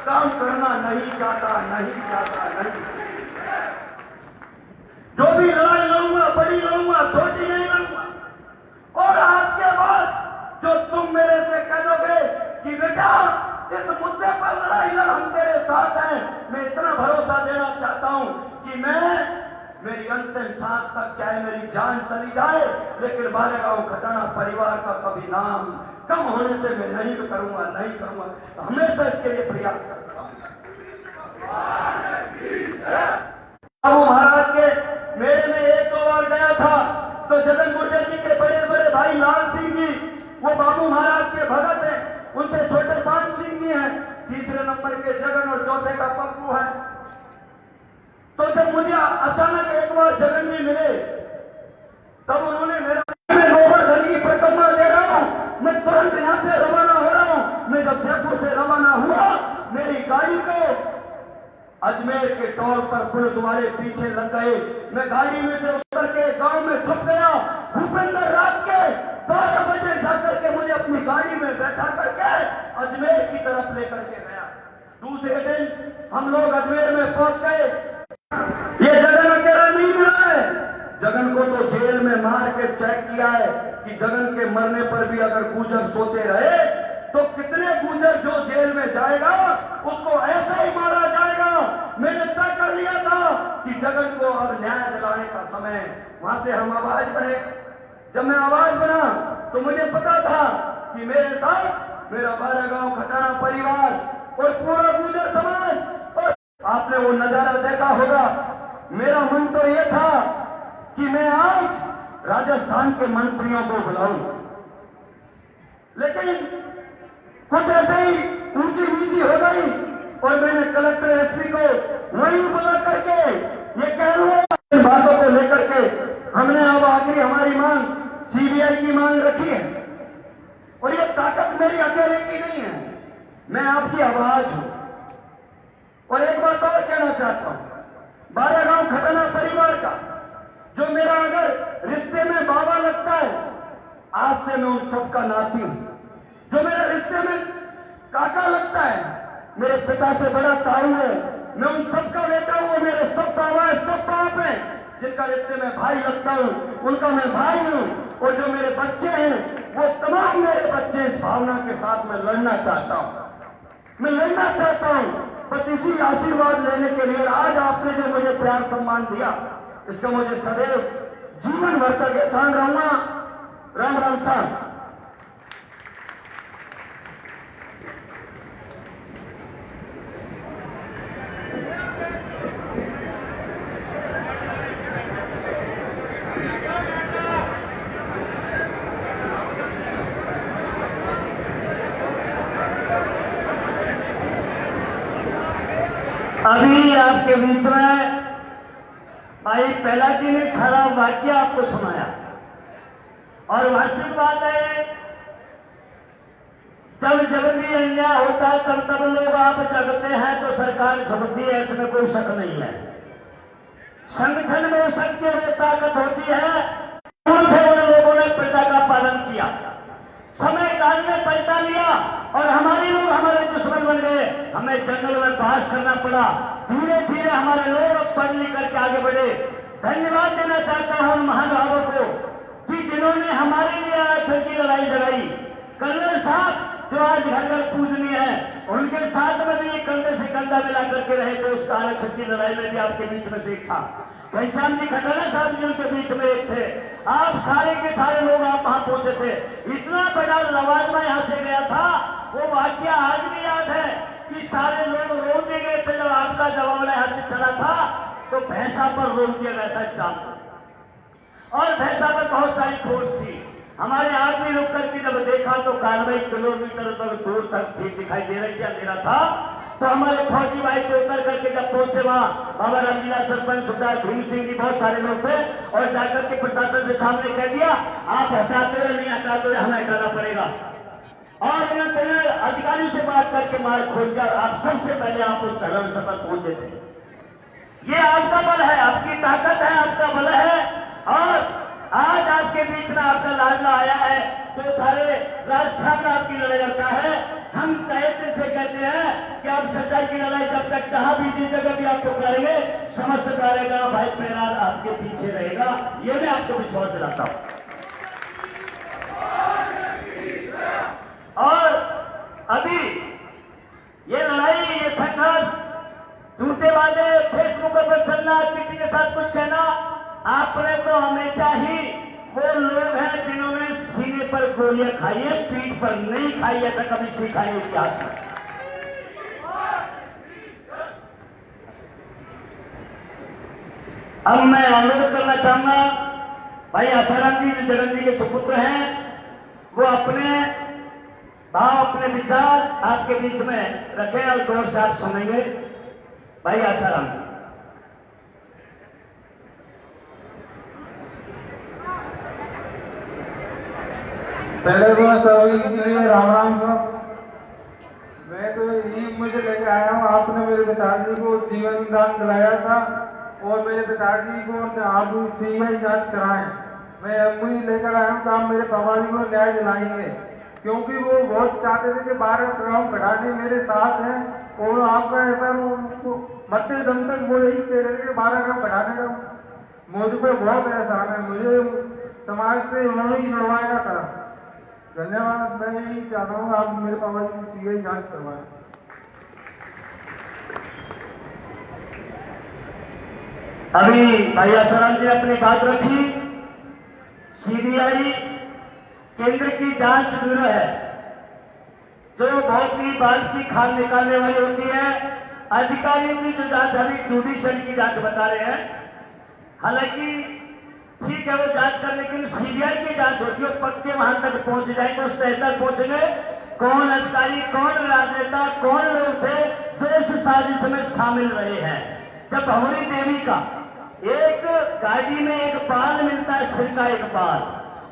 काम करना नहीं चाहता, नहीं चाहता, नहीं। जो भी लड़ाई लड़ूंगा, बड़ी लड़ूंगा, छोटी नहीं लड़ूंगा। और आज के बाद जो तुम मेरे से कह दोगे कि बेटा इस मुद्दे पर लड़ाई लड़, हम तेरे साथ हैं, मैं इतना भरोसा देना चाहता हूं कि मैं मेरी अंतिम सांस तक चाहे मेरी जान चली जाए, लेकिन बारेगांव खटाना परिवार का कभी नाम कम होने से मैं नहीं करूंगा, नहीं करूंगा। तो हमेशा इसके लिए प्रयास करता हूं। बाबू महाराज के मेले में एक दो बार गया था, तो जगन गुर्जर जी के बड़े बड़े भाई लाल सिंह जी, वो बाबू महाराज के भगत हैं, उनसे छोटे पान सिंह जी हैं, तीसरे नंबर के जगन और चौथे का पप्पू है। तो जब मुझे अचानक एक बार जगन जी मिले, तब उन्होंने मेरा गोवर्धन की परिक्रमा दे रहा हूं, मैं तुरंत यहां से रवाना हो रहा हूं। मैं जब जयपुर से रवाना हुआ, मेरी गाड़ी को अजमेर के टोल पर पुलिस वाले पीछे लग गए। मैं गाड़ी में से उतर के गांव में छुप गया। भूपेंद्र रात के 12 बजे जाकर के मुझे अपनी गाड़ी में बैठा करके अजमेर की तरफ लेकर के गया। दूसरे दिन हम लोग अजमेर में पहुंच गए। ये जगन अकेला नहीं मिला है, जगन को तो जेल में मार के चेक किया है कि जगन के मरने पर भी अगर गुर्जर सोते रहे तो कितने गुर्जर जो जेल में जाएगा उसको ऐसे ही मारा जाएगा। मैंने तय कर लिया था कि जगन को अब न्याय दिलाने का समय, वहां से हम आवाज बने। जब मैं आवाज बना तो मुझे पता था कि मेरे साथ मेरा बारेगांव खटाना परिवार और पूरा गुर्जर समाज। और आपने वो नजारा देखा होगा। मेरा मन तो ये था कि मैं आज राजस्थान के मंत्रियों को बुलाऊं, लेकिन कुछ ऐसे ही ऊंची नीची हो गई और मैंने कलेक्टर एसपी को वहीं बुला करके ये कह रहा, इन बातों को लेकर के हमने अब आखिरी हमारी मांग सीबीआई की मांग रखी है। और ये ताकत मेरी अकेले की नहीं है, मैं आपकी आवाज हूं। और एक बात और कहना चाहता हूं, बारेगांव खटाना परिवार का जो मेरा अगर रिश्ते में बाबा लगता है, आज से मैं उन सबका नाती हूं। जो मेरे रिश्ते में काका लगता है, मेरे पिता से बड़ा ताऊ है, मैं उन सबका बेटा हूं। मेरे सब बाबा है, सब बाप है। जिनका रिश्ते में भाई लगता हूं, उनका मैं भाई हूं। और जो मेरे बच्चे हैं, वो तमाम मेरे बच्चे इस भावना के साथ मैं लड़ना चाहता हूं, मैं लड़ना चाहता हूं। बस इसी आशीर्वाद लेने के लिए आज आपने जो मुझे प्यार सम्मान दिया, इसका मुझे सदैव जीवन भर तक एहसान रहूंगा। राम राम साहब। अभी आपके बीच में भाई पहला जी ने सारा वाक्य आपको सुनाया। और वास्तविक बात है, जब भी अन्याय होता है तब लोग आप जगते हैं तो सरकार झपकती है, इसमें कोई शक नहीं है। संगठन में शक्ति और ताकत होती है। उन लोगों ने प्रजा का पालन किया, समय काल में पैसा लिया और हमारे लोग हमारे दुश्मन बन गए। हमें जंगल में बास करना पड़ा। धीरे धीरे हमारे लोग पढ़ लिख करके आगे बढ़े। धन्यवाद देना चाहता हूं उन महानुभावों को कि जिन्होंने हमारे लिए आरक्षण की लड़ाई लड़ाई। कर्नल साहब जो आज घर घर पूजनीय है, उनके साथ में भी कंधे से कंधा मिला करके रहे थे। उस आरक्षण की लड़ाई में भी आपके बीच में से एक था। घनश्याम जी खटाना साहब जी उनके बीच में एक थे। आप सारे के सारे लोग आप वहां पहुंचे थे। इतना बड़ा लवाजमा यहां से गया था, वो वाक्य आज भी याद है कि सारे लोग रोक दिए गए थे। जब आपका जवाब यहां से चला था तो भैंसा पर रोक दिया गया था शाम को, और भैंसा पर बहुत सारी खोज थी। हमारे आदमी रुक करके जब देखा तो कार्रवाई किलोमीटर तक दूर तक ठीक दिखाई दे रही थी, अंधेरा था। तो हमारे फौजी भाई को उतर करके जब पहुंचे वहां, बाबा रंगीला सरपंच सुधार भीम सिंह जी बहुत सारे लोग थे, और जाकर के प्रशासन के सामने कह दिया आप हटाते हुए नहीं हटाते हुए हमें हटाना पड़ेगा। और उन्होंने अधिकारी से बात करके मार खोलकर आप सबसे पहले आप उस धर्म सभा पहुंचे थे। ये आपका बल है, आपकी ताकत है, आपका बल है। और आज आपके बीच में आपका लाडला आया है। तो सारे राजस्थान में आपकी लड़ाई लड़ता है। हम तहे दिल से कहते हैं कि आप सच्चाई की लड़ाई जब तक जहां भी जिस जगह भी आपको करेंगे, समस्त करेगा भाई परिवार आपके पीछे रहेगा, ये मैं आपको विश्वास दिलाता हूं। और अभी ये लड़ाई, ये संघर्ष, झूठे वादे, फेसबुक पर चलना, किसी के साथ कुछ कहना, आपने तो हमेशा ही वो लोग हैं जिन्होंने सीने पर गोलियां खाई है, पीठ पर नहीं खाई है, तो कभी सीखा है इतिहास में। अब मैं अनुरोध करना चाहूंगा, भाई आसाराम जी जगन जी के सुपुत्र हैं, वो अपने भाव, अपने विचार आपके बीच में रखें और गौर से आप सुनेंगे। भाई आसाराम जी। पहले तो मैं सभी के लिए राम राम साहब। मैं तो यही मुझे लेकर आया हूँ, आपने मेरे पिताजी को जीवन दान दिलाया था और मेरे पिताजी को आप सीबीआई जांच कराएं। मैं वही लेकर आया हूँ कि आप मेरे पापा जी को न्याय दिलाएंगे, क्योंकि वो बहुत चाहते थे कि 12 ग्राम बढ़ाने मेरे साथ हैं और आपका ऐसा मरते दम तक वो यही कह रहे थे 12 ग्राम बढ़ाने का मुझ पर बहुत एहसान है। मुझे समाज से उन्होंने ही लड़वाया था। धन्यवाद। मैं यही चाहता हूँ आप मेरे पापा जी की सीबीआई जांच करवाएं। अभी भाई आसाराम जी ने अपनी बात रखी। सीबीआई केंद्र की जांच ब्यूरो है जो बहुत ही बात की खाल निकालने वाली होती है। अधिकारियों की जो जांच अभी जुडिशियल की जांच बता रहे हैं, हालांकि ठीक है वो जांच करने के लिए सीबीआई की जांच होती है, पक्के वहां तक पहुंच जाएंगे, उस तह तक पहुंचेंगे कौन अधिकारी, कौन राजनेता, कौन लोग थे जो इस साजिश में शामिल रहे हैं। जब भंवरी देवी का एक गाड़ी में एक बाल मिलता है, सिर का एक बाल,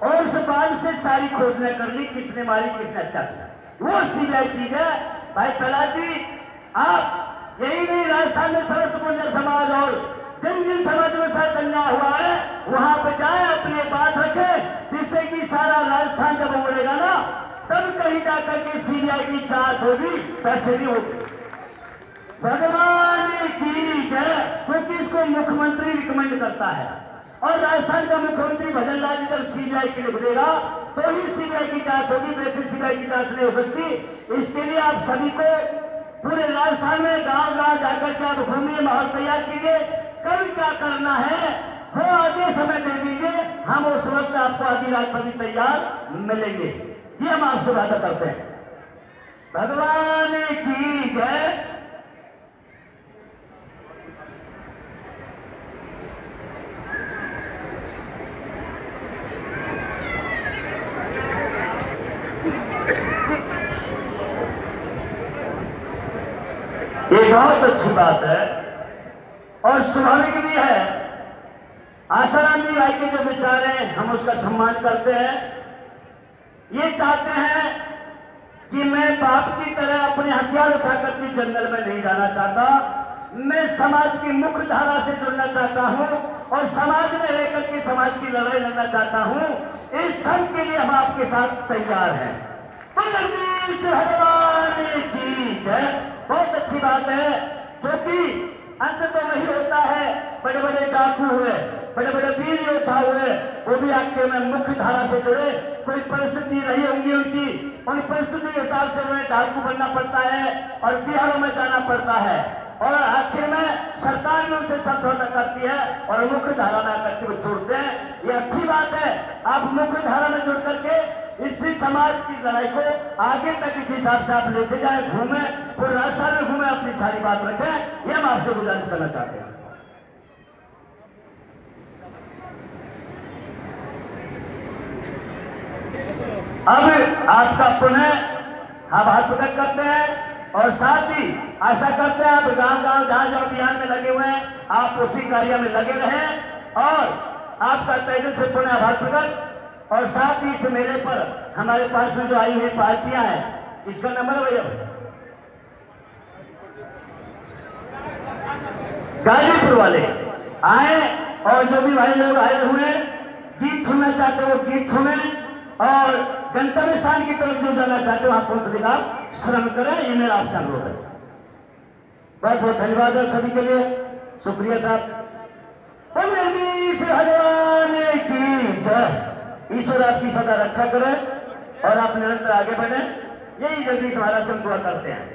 और उस बाल से सारी खोजना कर ली, किसने मारी, किसने हत्या की, वो सीबीआई चीज है। भाई प्रहलाद जी, आप यही नहीं, राजस्थान में सर्वोच्च गुर्जर समाज और जिन जिन समाज में साथ अन्याय हुआ है वहां पर जाए, अपनी बात रखे, जिससे कि सारा राजस्थान जब उमड़ेगा ना, तब कहीं जाकर के सीबीआई की जांच होगी, पैसे नहीं होगी। भगवान की जय, क्योंकि इसको मुख्यमंत्री रिकमेंड करता है और राजस्थान का मुख्यमंत्री भजन लाल जी जब सीबीआई के लिख देगा तो ही सीबीआई की जांच होगी, वैसे सीबीआई की जांच नहीं हो सकती। इसके लिए आप सभी को पूरे राजस्थान में गांव गांव जाकर के आप घूमिए, माहौल तैयार कीजिए, कल क्या करना है वो आगे समय दे दीजिए, हम उस वक्त आपको आधी रात पर भी तैयार मिलेंगे, ये हम आपसे वादा करते हैं। भगवान की जय। ये बहुत अच्छी बात है और स्वाभाविक भी है। आसाराम जी भाई के जो विचार हैं हम उसका सम्मान करते हैं। ये चाहते हैं कि मैं बाप की तरह अपने हथियार उठाकर के जंगल में नहीं जाना चाहता, मैं समाज की मुख्य धारा से जुड़ना चाहता हूं और समाज में रहकर के समाज की लड़ाई लड़ना चाहता हूं। इस सब के लिए हम आपके साथ तैयार हैं। भगवान की जय। बहुत अच्छी बात है, क्योंकि अंत तो वही होता है, बड़े बड़े डाकू हुए, बड़े बड़े वीर योद्धा हुए, वो भी आपके में मुख्य धारा से जुड़े, कोई परिस्थिति रही होंगी उनकी, उन परिस्थिति के हिसाब से उन्हें डाकू बनना पड़ता है और बिहारों में जाना पड़ता है और आखिर में सरकार भी उनसे समझौता करती है और मुख्य धारा में आकर के वो जुड़ते हैं। ये अच्छी बात है, आप मुख्य धारा में जुड़ करके इसी समाज की लड़ाई को आगे तक इस हिसाब से आप लेते जाए, घूमे, पूरे राजस्थान में घूमे, अपनी सारी बात रखें, ये हम आपसे गुजारिश करना चाहते हैं। अब आपका पुनः हम हाथ प्रकट करते हैं और साथ ही आशा करते हैं आप गांव गांव जहां जो अभियान में लगे हुए हैं आप उसी कार्य में लगे रहें और आपका तहे दिल से पुनः आभार प्रकट। और साथ ही इस मेले पर हमारे पास में जो आई हुई पार्टियां हैं, इसका नंबर भैया गाजीपुर वाले आए और जो भी भाई लोग आए हुए गीत सुनना चाहते हो गीत सुने और गंतव्य स्थान की तरफ जो जाना चाहते हो आप पहुंचने का श्रम करें, ये मेरा आपसे अनुरोध है। बहुत बहुत धन्यवाद है सभी के लिए, शुक्रिया साहब। भगवान की जय। ईश्वर आपकी सदा रक्षा करे और आप निरंतर आगे बढ़े, यही जगदीश महाराज से हम दुआ करते हैं।